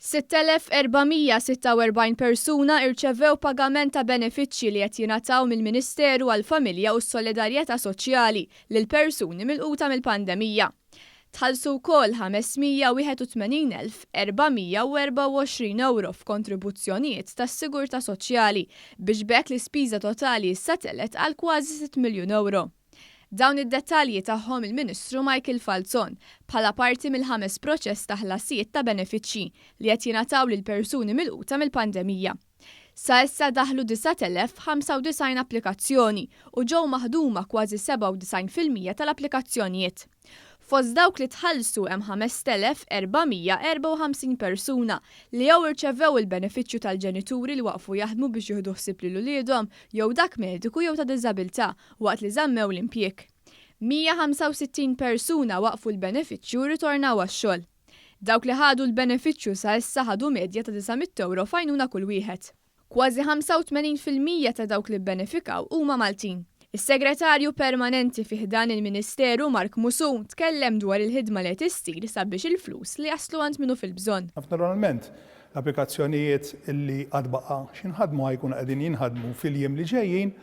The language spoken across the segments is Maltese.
6,446 persuna irċevew pagament ta' benefiċċji li qed jingħataw mill-Ministeru għall-Familja u s-Solidarjetà Soċjali lil persuni milquta mill-pandemija. Tħallsu wkoll 581,424 euro f'kontribuzzjonijiet tas-Sigurtà Soċjali biex bekk l-ispiża totali issa telet għal kważi 6 miljun euro. Dawn id-dettalji tagħhom il-Ministru Michael Falzon bħala parti mill-5 proċess ta' ħlasijiet ta' benefiċċji li qed jingħataw lil persuni milquta mill-pandemija. Sa issa daħlu 9,095 applikazzjoni u ġew maħduma kważi 97% tal-applikazzjonijiet. Fost dawk li tħallsu hemm 5,454 persuna li jew irċevew il-benefiċċju tal-ġenituri li waqfu jaħdmu biex jieħdu ħsieb lil uliedhom jew dak mediku jew ta' diżabilità waqt li żammew l-impjieg. 165 persuna waqfu l-benefiċċju u ritornaw għax-xogħol. Dawk li ħadu l-benefiċċju sa issa ħadu medja ta' 900 euro fajnuna kull wieħed. Kważi 85% ta' dawk li bbenefikaw huma Maltin. Is-Segretarju Permanenti fih dan il-Ministeru Mark Musu tkellem dwar il-ħidma li qed issir sabiex il-flus li jaslu għand minnu fil-bżonn. Naturalment, l-applikazzjonijiet illi għad baqa' x'inħadmu ħajkunu qegħdin jinħadmu fil-jiem li ġejjin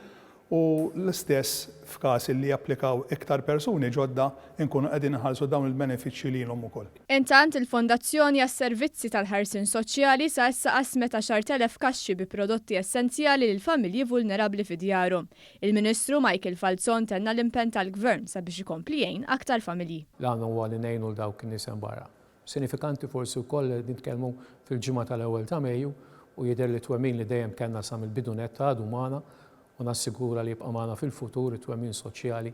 u l-istess f'każ illi japplikaw iktar persuni ġodda nkunu qegħdin inħallsu dawn il-benefiċċji lilhom ukoll. Intant il-Fondazzjoni għas-Servizzi tal-Ħarsien Soċjali sa issa qasmet 10,000 kaxxi bi prodotti essenzjali lil familji vulnerabbli fi djarhom. Il-Ministru Michael Falzon tenna l-impenn tal-Gvern sabiex ikompli jgħin aktar familji. L-għanu huwa li ngħinu l dawk in-nies hemm barra. Sinifikanti forsi wkoll nitkellmu fil-ġimgħa tal-ewwel ta' Mejju u jidher li twemmin li dejjem kellna sa mill-bidunet għadu magħna u nassigura li jibqa' magħna fil-futur it-twemmin soċjali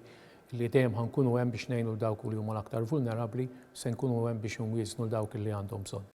li dejjem ħankunu hemm biex ngħinu l dawk li huma l-aktar vulnerabbli se nkunu hemm biex inwiesnu l dawk li għandhom bżonn.